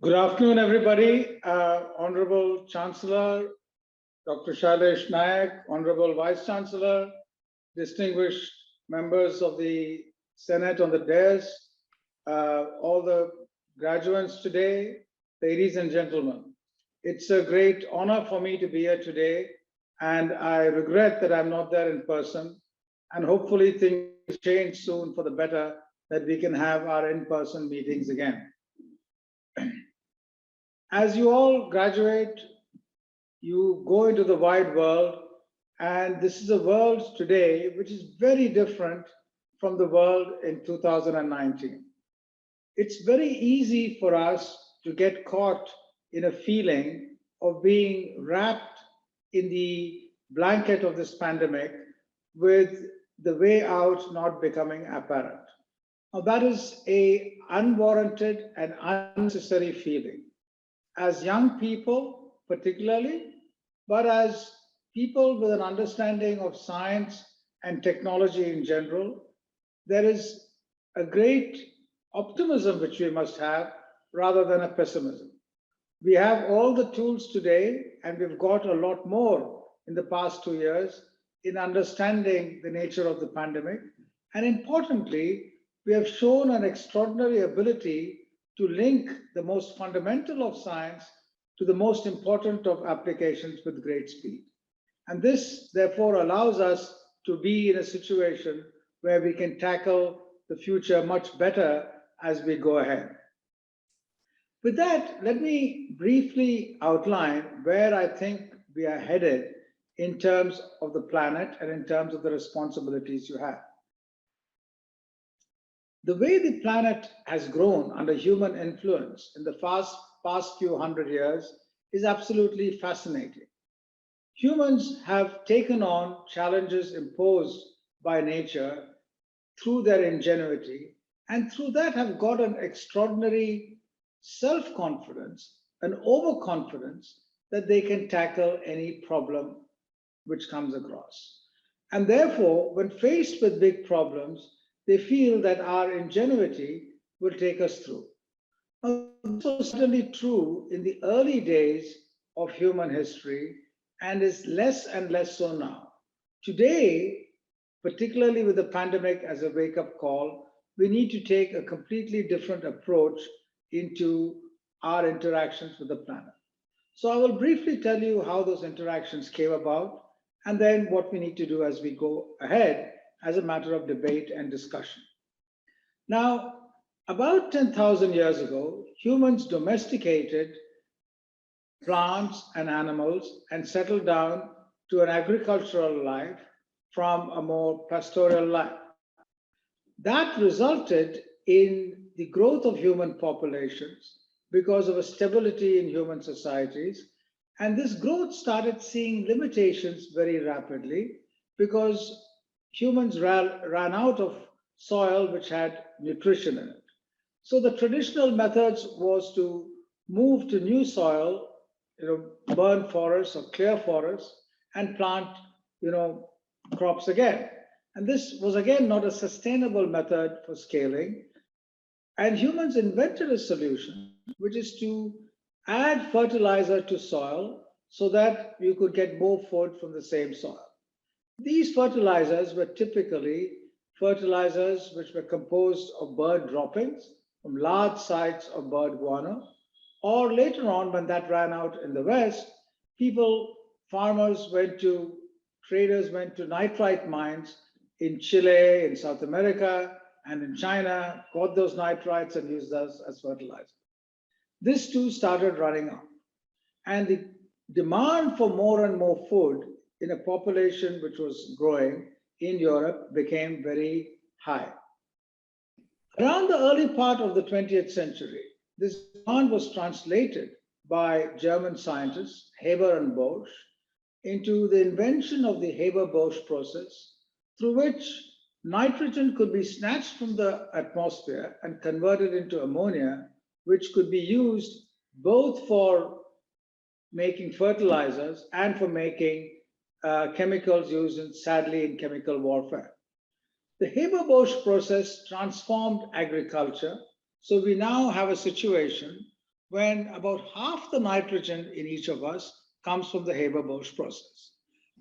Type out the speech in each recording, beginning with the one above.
Good afternoon, everybody. Honorable Chancellor, Dr. Shailesh Nayak, Honorable Vice Chancellor, distinguished members of the Senate on the dais, all the graduates today, ladies and gentlemen. It's a great honor for me to be here today, and I regret that I'm not there in person, and hopefully things change soon for the better, that we can have our in-person meetings again. As you all graduate, you go into the wide world, and this is a world today which is very different from the world in 2019. It's very easy for us to get caught in a feeling of being wrapped in the blanket of this pandemic with the way out not becoming apparent. Now, that is an unwarranted and unnecessary feeling. As young people, particularly, but as people with an understanding of science and technology in general, there is a great optimism which we must have rather than a pessimism. We have all the tools today, and we've got a lot more in the past 2 years in understanding the nature of the pandemic. And importantly, we have shown an extraordinary ability to link the most fundamental of science to the most important of applications with great speed. And this, therefore, allows us to be in a situation where we can tackle the future much better as we go ahead. With that, let me briefly outline where I think we are headed in terms of the planet and in terms of the responsibilities you have. The way the planet has grown under human influence in the past few hundred years is absolutely fascinating. Humans have taken on challenges imposed by nature through their ingenuity, and through that have got an extraordinary self-confidence, an overconfidence that they can tackle any problem which comes across. And therefore, when faced with big problems, they feel that our ingenuity will take us through. Now, this was certainly true in the early days of human history and is less and less so now. Today, particularly with the pandemic as a wake-up call, we need to take a completely different approach into our interactions with the planet. So I will briefly tell you how those interactions came about, and then what we need to do as we go ahead as a matter of debate and discussion. Now, about 10,000 years ago, humans domesticated plants and animals and settled down to an agricultural life from a more pastoral life. That resulted in the growth of human populations because of a stability in human societies. And this growth started seeing limitations very rapidly because humans ran out of soil which had nutrition in it. So the traditional methods was to move to new soil, burn forests or clear forests and plant, crops again. And this was again not a sustainable method for scaling. And humans invented a solution, which is to add fertilizer to soil so that you could get more food from the same soil. These fertilizers were typically fertilizers which were composed of bird droppings from large sites of bird guano, or later on, when that ran out in the West, traders went to nitrite mines in Chile, in South America, and in China, got those nitrites and used those as fertilizer. This too started running out. And the demand for more and more food in a population which was growing in Europe became very high. Around the early part of the 20th century, this demand was translated by German scientists, Haber and Bosch, into the invention of the Haber-Bosch process, through which nitrogen could be snatched from the atmosphere and converted into ammonia, which could be used both for making fertilizers and for making chemicals used, sadly, in chemical warfare. The Haber-Bosch process transformed agriculture, so we now have a situation when about half the nitrogen in each of us comes from the Haber-Bosch process.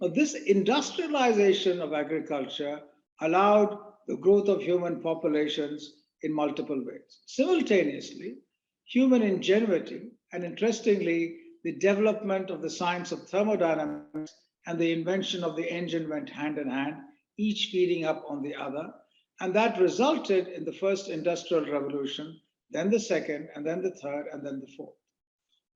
Now, this industrialization of agriculture allowed the growth of human populations in multiple ways. Simultaneously, human ingenuity and, interestingly, the development of the science of thermodynamics and the invention of the engine went hand in hand, each feeding up on the other. And that resulted in the first industrial revolution, then the second, and then the third, and then the fourth.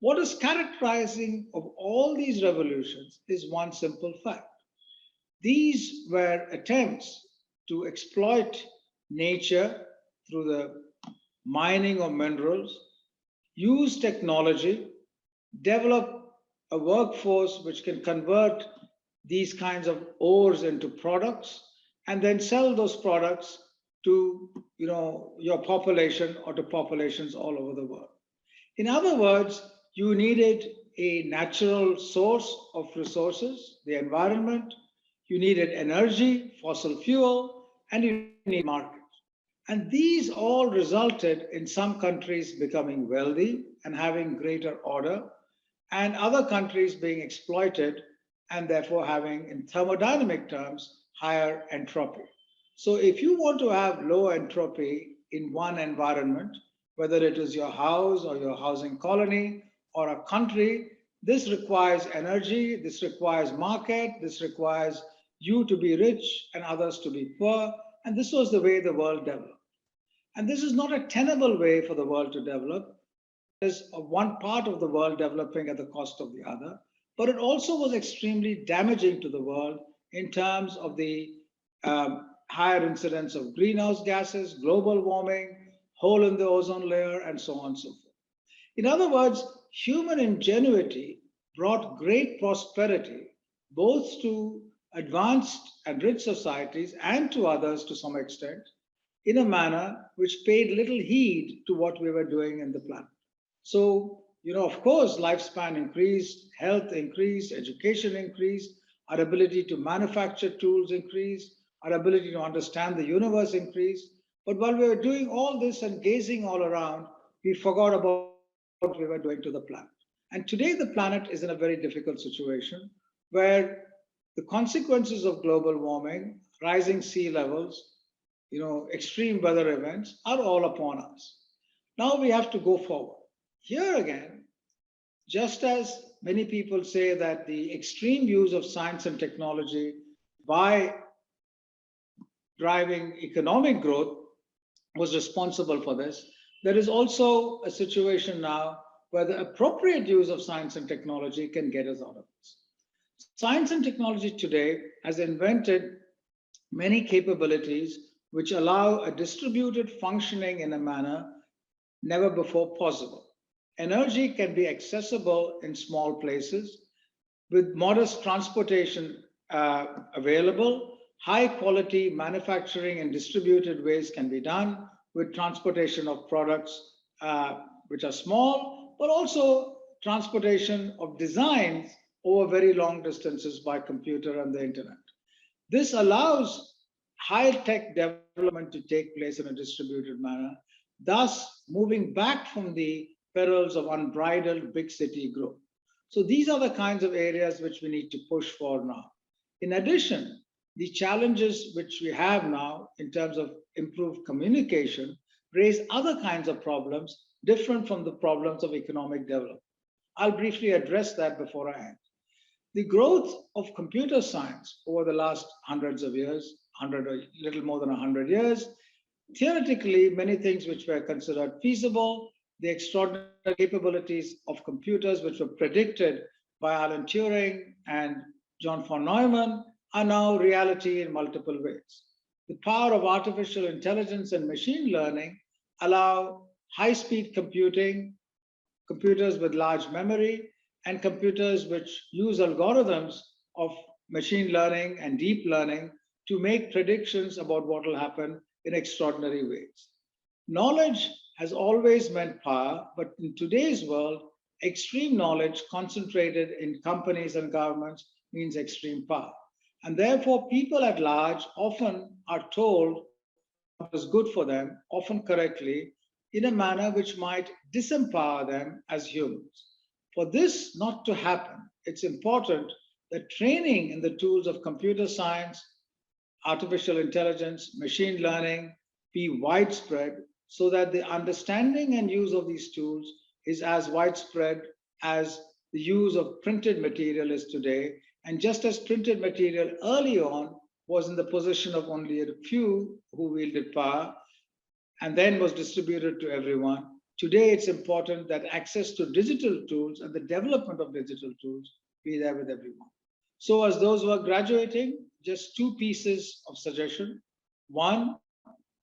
What is characterizing of all these revolutions is one simple fact. These were attempts to exploit nature through the mining of minerals, use technology, develop a workforce which can convert these kinds of ores into products, and then sell those products to your population or to populations all over the world. In other words, you needed a natural source of resources, the environment, you needed energy, fossil fuel, and you need markets. And these all resulted in some countries becoming wealthy and having greater order, and other countries being exploited and therefore having, in thermodynamic terms, higher entropy. So if you want to have low entropy in one environment, whether it is your house or your housing colony or a country, this requires energy, this requires market, this requires you to be rich and others to be poor. And this was the way the world developed. And this is not a tenable way for the world to develop. There's one part of the world developing at the cost of the other, but it also was extremely damaging to the world in terms of the higher incidence of greenhouse gases, global warming, hole in the ozone layer, and so on and so forth. In other words, human ingenuity brought great prosperity both to advanced and rich societies and to others to some extent in a manner which paid little heed to what we were doing in the planet. So, of course, lifespan increased, health increased, education increased, our ability to manufacture tools increased, our ability to understand the universe increased. But while we were doing all this and gazing all around, we forgot about what we were doing to the planet. And today the planet is in a very difficult situation where the consequences of global warming, rising sea levels, extreme weather events are all upon us. Now we have to go forward. Here again, just as many people say that the extreme use of science and technology by driving economic growth was responsible for this, there is also a situation now where the appropriate use of science and technology can get us out of this. Science and technology today has invented many capabilities which allow a distributed functioning in a manner never before possible. Energy can be accessible in small places with modest transportation available. High quality manufacturing in distributed ways can be done with transportation of products which are small, but also transportation of designs over very long distances by computer and the internet. This allows high-tech development to take place in a distributed manner, thus moving back from the perils of unbridled big city growth. So these are the kinds of areas which we need to push for now. In addition, the challenges which we have now in terms of improved communication raise other kinds of problems different from the problems of economic development. I'll briefly address that before I end. The growth of computer science over the last hundreds of years, 100 or little more than 100 years, theoretically, many things which were considered feasible, the extraordinary capabilities of computers which were predicted by Alan Turing and John von Neumann are now reality in multiple ways. The power of artificial intelligence and machine learning allow high-speed computing, computers with large memory, and computers which use algorithms of machine learning and deep learning to make predictions about what will happen in extraordinary ways. Knowledge has always meant power, but in today's world, extreme knowledge concentrated in companies and governments means extreme power. And therefore, people at large often are told what is good for them, often correctly, in a manner which might disempower them as humans. For this not to happen, it's important that training in the tools of computer science, artificial intelligence, machine learning be widespread so that the understanding and use of these tools is as widespread as the use of printed material is today. And just as printed material early on was in the possession of only a few who wielded power and then was distributed to everyone, today it's important that access to digital tools and the development of digital tools be there with everyone. So, as those who are graduating, just two pieces of suggestion. One,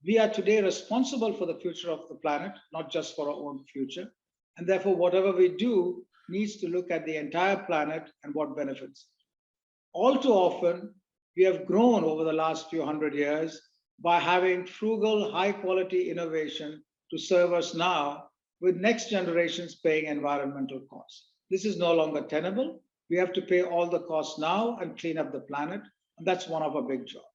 we are today responsible for the future of the planet, not just for our own future. And therefore, whatever we do needs to look at the entire planet and what benefits. All too often, we have grown over the last few hundred years by having frugal, high quality innovation to serve us now, with next generations paying environmental costs. This is no longer tenable. We have to pay all the costs now and clean up the planet. And that's one of our big jobs.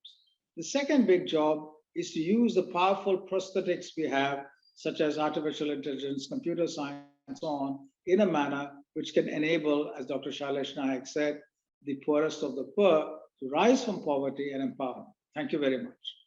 The second big job is to use the powerful prosthetics we have, such as artificial intelligence, computer science, and so on, in a manner which can enable, as Dr. Shailesh Nayak said, the poorest of the poor to rise from poverty and empower. Thank you very much.